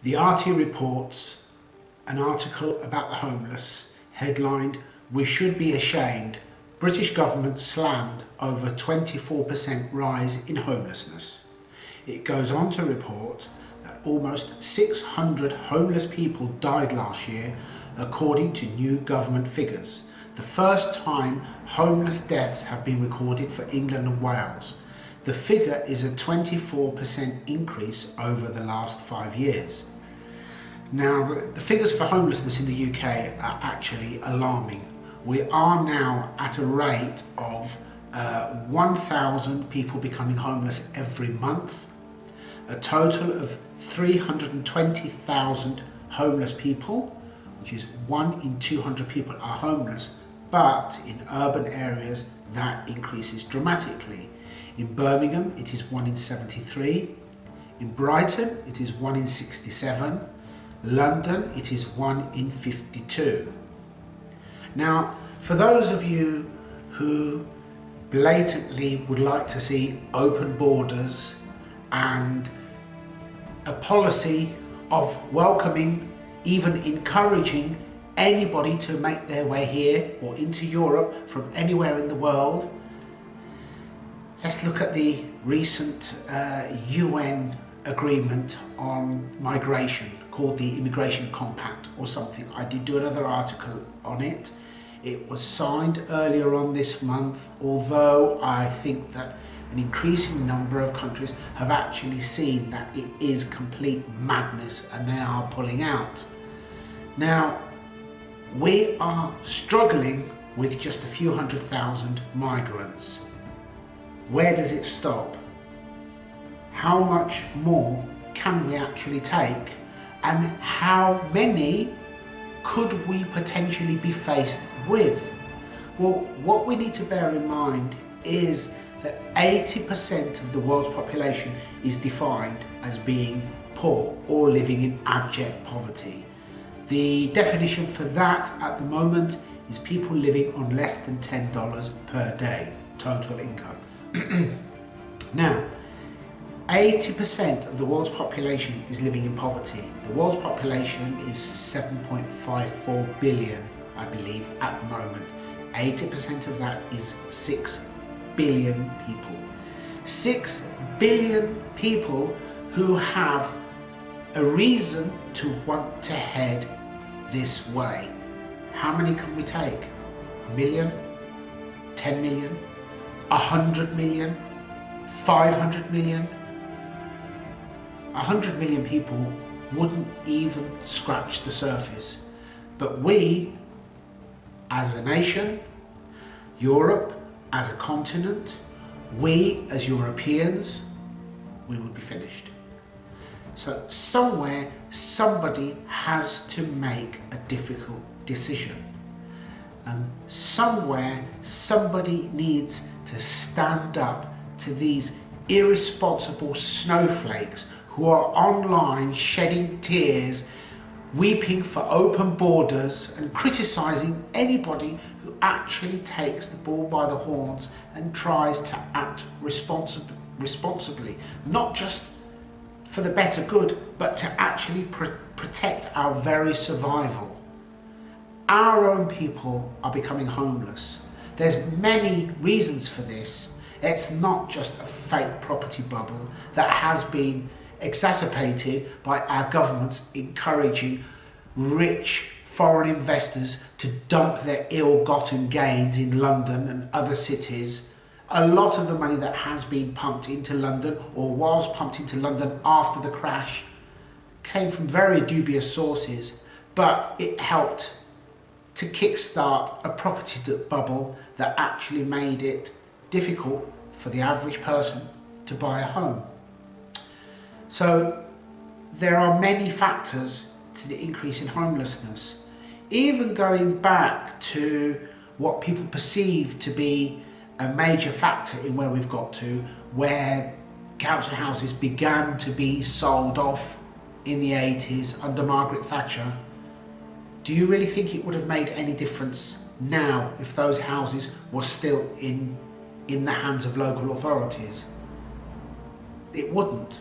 The RT reports an article about the homeless headlined, "We should be ashamed. British government slammed over 24% rise in homelessness." It goes on to report that almost 600 homeless people died last year, according to new government figures. The first time homeless deaths have been recorded for England and Wales. The figure is a 24% increase over the last 5 years. Now, the figures for homelessness in the UK are actually alarming. We are now at a rate of 1,000 people becoming homeless every month, a total of 320,000 homeless people, which is 1 in 200 people are homeless, but in urban areas that increases dramatically. In Birmingham it is 1 in 73, in Brighton it is 1 in 67, London it is 1 in 52. Now, for those of you who blatantly would like to see open borders and a policy of welcoming, even encouraging anybody to make their way here or into Europe from anywhere in the world, let's look at the recent UN agreement on migration called the Immigration Compact or something. I did do another article on it. It was signed earlier on this month, although I think that an increasing number of countries have actually seen that it is complete madness and they are pulling out. Now, we are struggling with just a few 100,000 migrants. Where does it stop? How much more can we actually take? And how many could we potentially be faced with? Well, what we need to bear in mind is that 80% of the world's population is defined as being poor or living in abject poverty. The definition for that at the moment is people living on less than $10 per day, total income. Now, 80% of the world's population is living in poverty. The world's population is 7.54 billion, I believe, at the moment. 80% of that is 6 billion people. 6 billion people who have a reason to want to head this way. How many can we take? A million? 10 million? 100 million? 500 million? 100 million people wouldn't even scratch the surface. But we, as a nation, Europe as a continent, we as Europeans, we would be finished. So somewhere, somebody has to make a difficult decision. And somewhere, somebody needs to stand up to these irresponsible snowflakes who are online shedding tears, weeping for open borders and criticising anybody who actually takes the bull by the horns and tries to act responsibly, not just for the better good, but to actually protect our very survival. Our own people are becoming homeless. There's many reasons for this. It's not just a fake property bubble that has been exacerbated by our governments encouraging rich foreign investors to dump their ill-gotten gains in London and other cities. A lot of the money that has been pumped into London or was pumped into London after the crash came from very dubious sources, but it helped to kickstart a property bubble that actually made it difficult for the average person to buy a home. So there are many factors to the increase in homelessness. Even going back to what people perceive to be a major factor in where we've got to, where council houses began to be sold off in the 80s under Margaret Thatcher. Do you really think it would have made any difference now if those houses were still in the hands of local authorities? It wouldn't,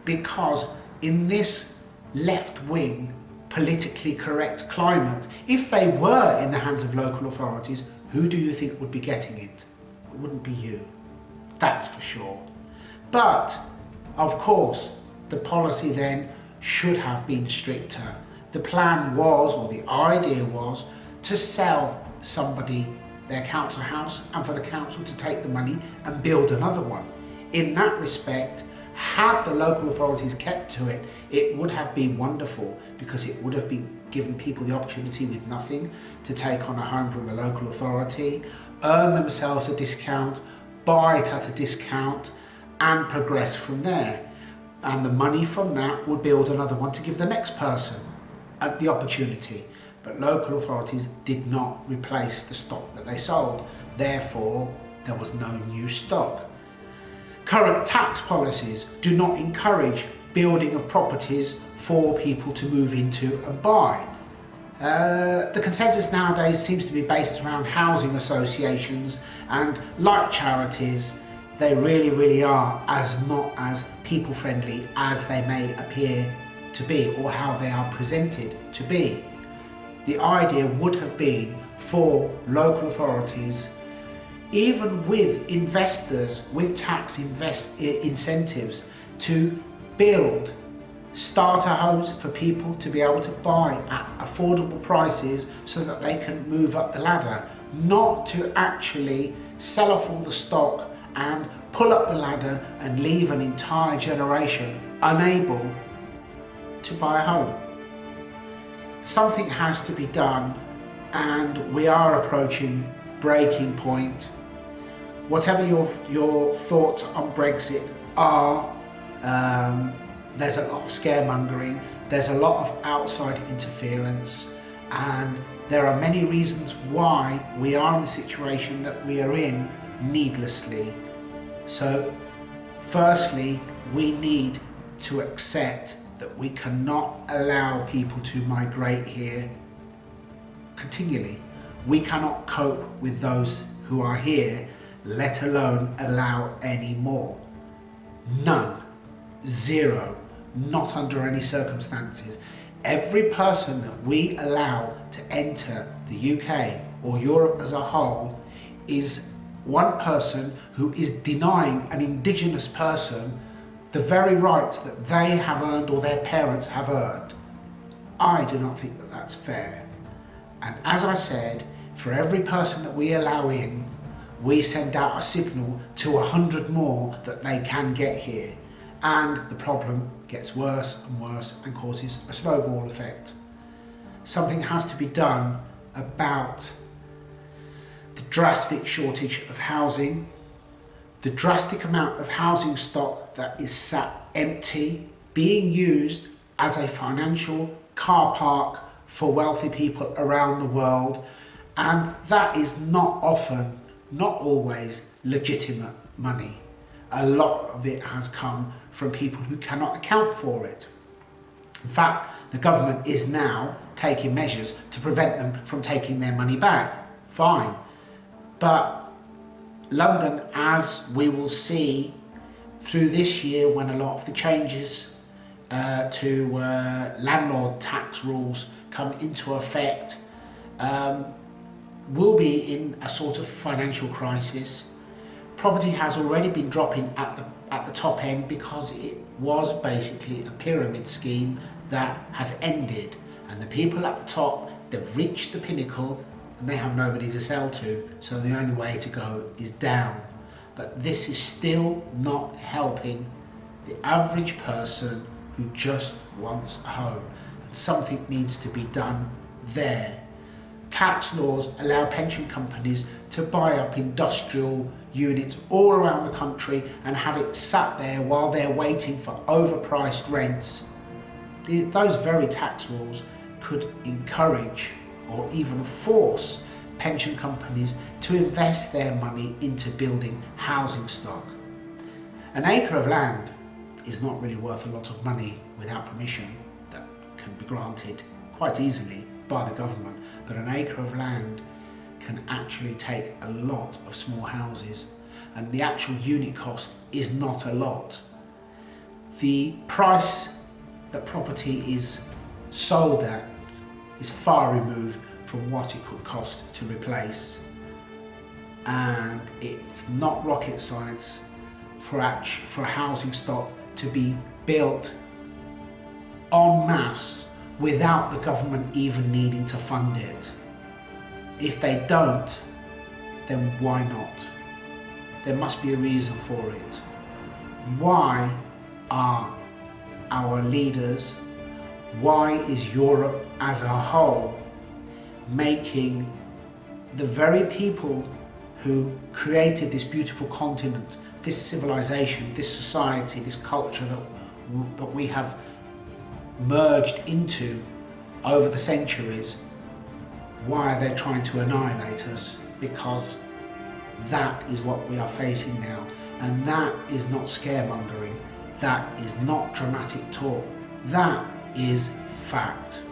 because in this left-wing, politically correct climate, if they were in the hands of local authorities, who do you think would be getting it? It wouldn't be you. That's for sure. But, of course, the policy then should have been stricter. The plan was, or the idea was, to sell somebody their council house and for the council to take the money and build another one. In that respect, had the local authorities kept to it, it would have been wonderful, because it would have been given people the opportunity with nothing to take on a home from the local authority, earn themselves a discount, buy it at a discount and progress from there. And the money from that would build another one to give the next person the opportunity. But local authorities did not replace the stock that they sold. Therefore, there was no new stock. Current tax policies do not encourage building of properties for people to move into and buy. The consensus nowadays seems to be based around housing associations, and like charities, they really are not as people friendly as they may appear to be, or how they are presented to be. The idea would have been for local authorities, even with investors, with tax incentives, to build starter homes for people to be able to buy at affordable prices so that they can move up the ladder, not to actually sell off all the stock and pull up the ladder and leave an entire generation unable to buy a home. Something has to be done, and we are approaching breaking point. Whatever your thoughts on Brexit are, there's a lot of scaremongering, there's a lot of outside interference, and there are many reasons why we are in the situation that we are in needlessly. So, firstly, we need to accept that we cannot allow people to migrate here continually. We cannot cope with those who are here, let alone allow any more. None. Zero. Not under any circumstances. Every person that we allow to enter the UK or Europe as a whole is one person who is denying an indigenous person the very rights that they have earned or their parents have earned. I do not think that that's fair. And as I said, for every person that we allow in, we send out a signal to 100 more that they can get here. And the problem gets worse and worse and causes a snowball effect. Something has to be done about the drastic shortage of housing, the drastic amount of housing stock that is sat empty, being used as a financial car park for wealthy people around the world, and that is not often, not always, legitimate money. A lot of it has come from people who cannot account for it. In fact, the government is now taking measures to prevent them from taking their money back. Fine. But London, as we will see through this year when a lot of the changes to landlord tax rules come into effect, will be in a sort of financial crisis. Property has already been dropping at the top end because it was basically a pyramid scheme that has ended, and the people at the top, they've reached the pinnacle and they have nobody to sell to, so the only way to go is down. But this is still not helping the average person who just wants a home, and something needs to be done there. Tax laws allow pension companies to buy up industrial units all around the country and have it sat there while they're waiting for overpriced rents. Those very tax laws could encourage or even force pension companies to invest their money into building housing stock. An acre of land is not really worth a lot of money without permission that can be granted quite easily by the government, but an acre of land can actually take a lot of small houses, and the actual unit cost is not a lot. The price that property is sold at is far removed from what it could cost to replace. And it's not rocket science for housing stock to be built en masse without the government even needing to fund it. If they don't, then why not? There must be a reason for it. Why are our leaders, why is Europe as a whole making the very people who created this beautiful continent, this civilization, this society, this culture that we have merged into over the centuries, why are they trying to annihilate us? Because that is what we are facing now. And that is not scaremongering. That is not dramatic talk. That is fact.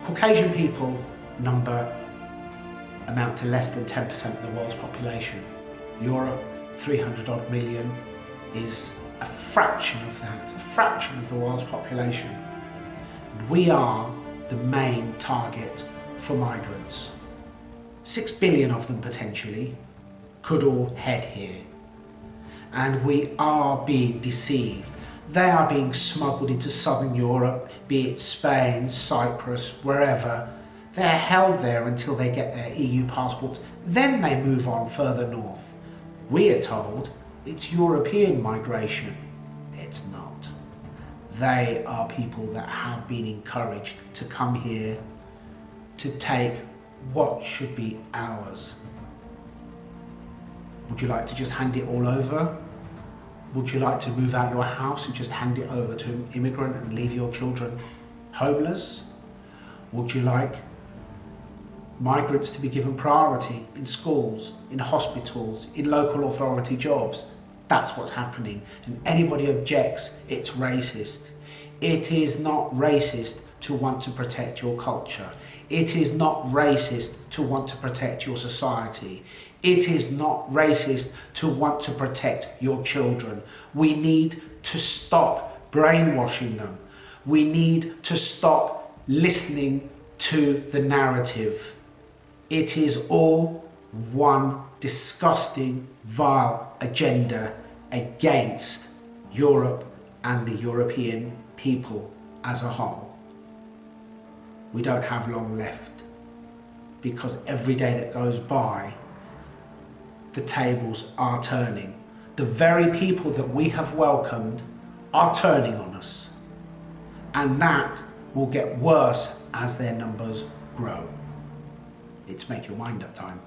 Caucasian people amount to less than 10% of the world's population. Europe, 300 odd million, is a fraction of that, a fraction of the world's population. And we are the main target for migrants. 6 billion of them potentially could all head here. And we are being deceived. They are being smuggled into southern Europe, be it Spain, Cyprus, wherever. They're held there until they get their EU passports. Then they move on further north. We are told it's European migration. It's not. They are people that have been encouraged to come here to take what should be ours. Would you like to just hand it all over? Would you like to move out your house and just hand it over to an immigrant and leave your children homeless? Would you like migrants to be given priority in schools, in hospitals, in local authority jobs? That's what's happening. And anybody objects, it's racist. It is not racist to want to protect your culture. It is not racist to want to protect your society. It is not racist to want to protect your children. We need to stop brainwashing them. We need to stop listening to the narrative. It is all one disgusting, vile agenda against Europe and the European people as a whole. We don't have long left, because every day that goes by, the tables are turning. The very people that we have welcomed are turning on us. And that will get worse as their numbers grow. It's make your mind up time.